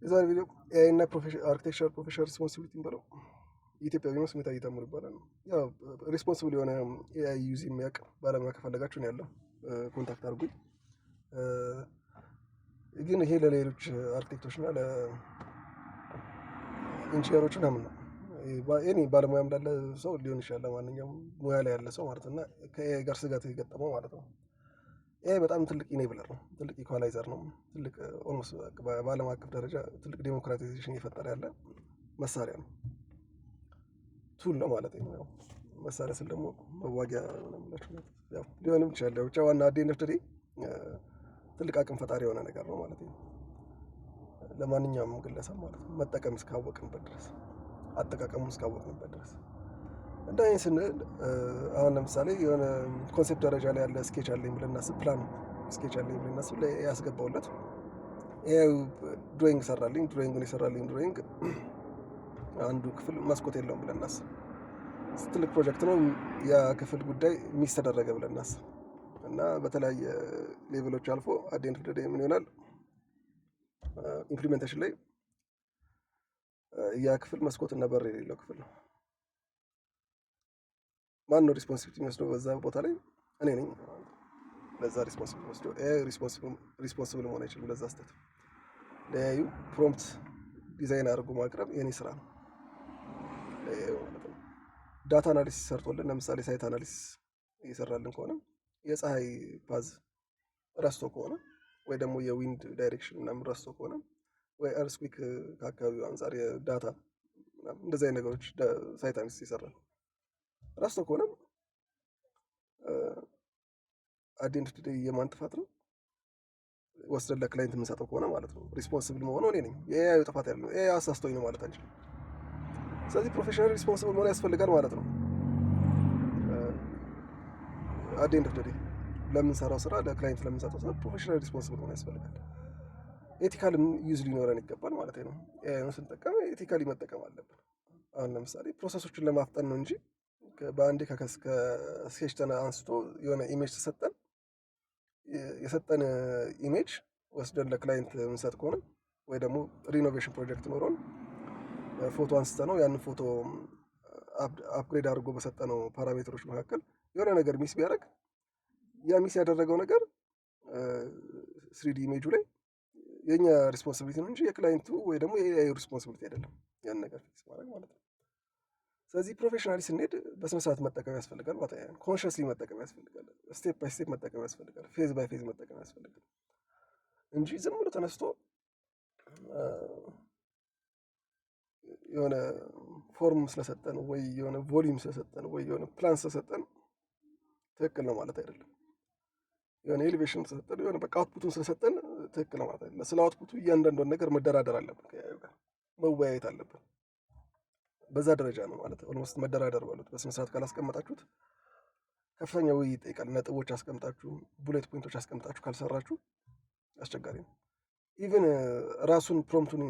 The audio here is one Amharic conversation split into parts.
የዛሬ ቪዲዮ ኤአይ እና አርክቴክቸር ፕሮፌሽናል ሪስፖንሲቢሊቲ በለው የኢትዮጵያ ቢሆን ስሜታዊ እየተምሩ ይባላል ነው። ያው ሪስፖንሲብል የሆነ ኤአይ ዩዝ የሚያውቅ ባለሙያ ከፈለጋችሁ ነው ያለው ኮንታክት አድርጉኝ። ግን ይሄ ለሌሎች አርክቴክቶች እና ለኢንጂነሮች ምናምን ነው። እኔ ባለሙያ እንዳለ ሰው ሊሆን ይችላል፣ ለማንኛውም ሙያ ላይ ያለ ሰው ማለት እና ከኤአይ ጋር ስጋት የገጠመው ማለት ነው። ኤአይ በጣም ትልቅ ኢኔብለር ነው፣ ትልቅ ኢኳላይዘር ነው፣ ትልቅ ኦልሞስት በዓለም አቀፍ ደረጃ ትልቅ ዴሞክራታይዜሽን እየፈጠረ ያለ መሳሪያ ነው፣ ቱል ነው ማለት ነው። ያው መሳሪያ ስል ደግሞ መዋጊያ ምናምላችሁ ያው ሊሆንም ይችላል። ብቻ ዋና አዴን ደፍደዴ ትልቅ አቅም ፈጣሪ የሆነ ነገር ነው ማለት ነው። ለማንኛውም ግለሰብ ማለት ነው መጠቀም እስካወቅንበት ድረስ፣ አጠቃቀሙ እስካወቅንበት ድረስ እንደ አይነት ስንል አሁን ለምሳሌ የሆነ ኮንሴፕት ደረጃ ላይ ያለ ስኬች አለኝ ብለን እናስብ፣ ፕላን ስኬች አለኝ ብለን እናስብ፣ ያስገባውለት ይሄው ድሮይንግ ሰራልኝ። ድሮይንግን የሰራልኝ ድሮይንግ አንዱ ክፍል መስኮት የለውም ብለን እናስብ። ትልቅ ፕሮጀክት ነው ያ ክፍል ጉዳይ ሚስ ተደረገ ብለን እናስብ እና በተለያየ ሌቭሎች አልፎ አዴንት ፍደደ ምን ይሆናል ኢምፕሊሜንቴሽን ላይ ያ ክፍል መስኮት እና በር የሌለው ክፍል ነው። ማን ነው ሪስፖንሲቢሊቲ የሚወስደው በዛ ቦታ ላይ? እኔ ነኝ። ለዛ ሪስፖንሲቢሊቲ ወስደው ሪስፖንሲብል መሆን አይችልም። ለዛ ስህተት ለያዩ ፕሮምፕት ዲዛይን አድርጎ ማቅረብ የኔ ስራ ነው። ዳታ አናሊሲስ ሰርቶልን ለምሳሌ ሳይት አናሊሲስ እየሰራልን ከሆነ የፀሐይ ፓዝ ረስቶ ከሆነ ወይ ደግሞ የዊንድ ዳይሬክሽን ምናምን ረስቶ ከሆነ ወይ እርስኩክ ከአካባቢው አንጻር የዳታ እንደዚህ አይነት ነገሮች ሳይት አናሊሲስ ይሰራል ረስቶ ከሆነ አዴንት ቱዴይ የማን ጥፋት ነው? ወስደን ለክላይንት የምንሰጠው ከሆነ ማለት ነው ሪስፖንሲብል መሆኑ እኔ ነኝ። የኤአይ ጥፋት ያለው ኤአይ አሳስቶኝ ነው ማለት አንችልም። ስለዚህ ፕሮፌሽናል ሪስፖንሲብል መሆን ያስፈልጋል ማለት ነው። አዴንት ቱዴይ ለምንሰራው ስራ ለክላይንት ለምንሰጠው ስራ ፕሮፌሽናል ሪስፖንሲብል መሆን ያስፈልጋል። ኤቲካልም ዩዝ ሊኖረን ይገባል ማለት ነው። ኤአይን ስንጠቀም ኤቲካሊ መጠቀም አለብን። አሁን ለምሳሌ ፕሮሰሶችን ለማፍጠን ነው እንጂ በአንዴ ከስኬች አንስቶ የሆነ ኢሜጅ ተሰጠን የሰጠን ኢሜጅ ወስደን ለክላይንት የምንሰጥ ከሆነ ወይ ደግሞ ሪኖቬሽን ፕሮጀክት ኖሮን ፎቶ አንስተ ነው ያንን ፎቶ አፕግሬድ አድርጎ በሰጠነው ፓራሜትሮች መካከል የሆነ ነገር ሚስ ቢያደርግ ያ ሚስ ያደረገው ነገር ስሪዲ ኢሜጁ ላይ የኛ ሪስፖንሲቢሊቲ ነው እንጂ የክላይንቱ ወይ ደግሞ የኤአይ ሪስፖንሲቢሊቲ አይደለም ያን ነገር ፊክስ ማድረግ ማለት ነው። ስለዚህ ፕሮፌሽናሊ ስንሄድ በስነ ስርዓት መጠቀም ያስፈልጋል ማለት ነው። ኮንሽስሊ መጠቀም ያስፈልጋል፣ ስቴፕ ባይ ስቴፕ መጠቀም ያስፈልጋል፣ ፌዝ ባይ ፌዝ መጠቀም ያስፈልጋል እንጂ ዝም ብሎ ተነስቶ የሆነ ፎርም ስለሰጠን ወይ የሆነ ቮሊዩም ስለሰጠን ወይ የሆነ ፕላን ስለሰጠን ትክክል ነው ማለት አይደለም። የሆነ ኤሌቬሽን ስለሰጠን የሆነ በቃ አውትፑቱን ስለሰጠን ትክክል ነው ማለት አይደለም። ስለ አውትፑቱ እያንዳንዷን ነገር መደራደር አለብን፣ ከያዩ ጋር መወያየት አለብን። በዛ ደረጃ ነው ማለት ኦልሞስት መደራደር ባሉት በስነ ስርዓት ካላስቀመጣችሁት ከፍተኛ ውይይት ይጠይቃል። ነጥቦች አስቀምጣችሁ ቡሌት ፖይንቶች አስቀምጣችሁ ካልሰራችሁ አስቸጋሪ ነው። ኢቭን ራሱን ፕሮምፕቱን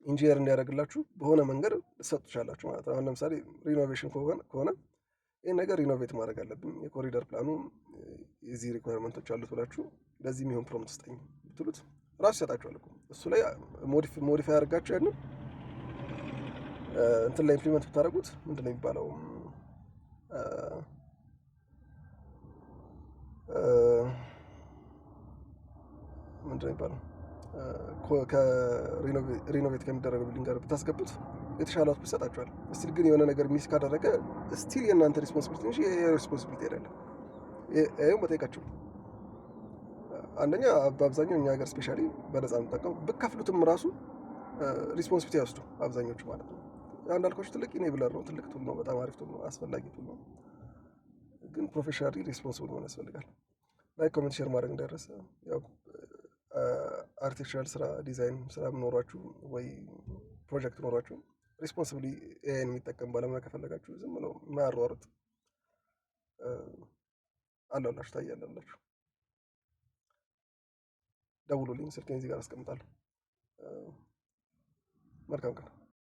ኢንጂነር እንዲያደርግላችሁ በሆነ መንገድ ልትሰጡ ትችላላችሁ ማለት ነው። አሁን ለምሳሌ ሪኖቬሽን ከሆነ ይህን ነገር ሪኖቬት ማድረግ አለብኝ፣ የኮሪደር ፕላኑ የዚህ ሪኳርመንቶች አሉት ብላችሁ ለዚህ የሚሆን ፕሮምፕት ስጠኝ ብትሉት ራሱ ይሰጣችኋል እኮ። እሱ ላይ ሞዲፋይ አድርጋችሁ ያንን እንትን ላይ ኢምፕሊመንት ብታደርጉት ምንድን ነው የሚባለው ምንድን ነው የሚባለው ከሪኖቬት ከሚደረገው ቢልዲንግ ጋር ብታስገቡት የተሻለ አውትፑት ይሰጣችኋል። ስቲል ግን የሆነ ነገር ሚስ ካደረገ ስቲል የእናንተ ሪስፖንሲቢሊቲ እንጂ የሪስፖንሲቢሊቲ አይደለም። ይኸው መጠየቃችሁ አንደኛ በአብዛኛው እኛ ሀገር ስፔሻሊ በነፃ የምጠቀሙ ብከፍሉትም ራሱ ሪስፖንሲቢሊቲ አይወስዱ አብዛኞቹ ማለት ነው። እንዳልኳችሁ ትልቅ ኢኔብለር ነው፣ ትልቅ ቱል ነው፣ በጣም አሪፍ ቱል ነው፣ አስፈላጊ ቱል ነው። ግን ፕሮፌሽናሊ ሪስፖንሲብል መሆን ያስፈልጋል። ላይክ ኮሜንት ሼር ማድረግ እንዳይረሳ። ያው አርቲፊሻል ስራ ዲዛይን ስራ ኖሯችሁ ወይ ፕሮጀክት ኖሯችሁ ሪስፖንሲብሊ ኤአይን የሚጠቀም ባለሙያ ከፈለጋችሁ ዝም ብለው የማያሯሩጥ አለላችሁ ታያላችሁ። ደውሉልኝ፣ ስልኬን እዚህ ጋር አስቀምጣለሁ። መልካም ቀን።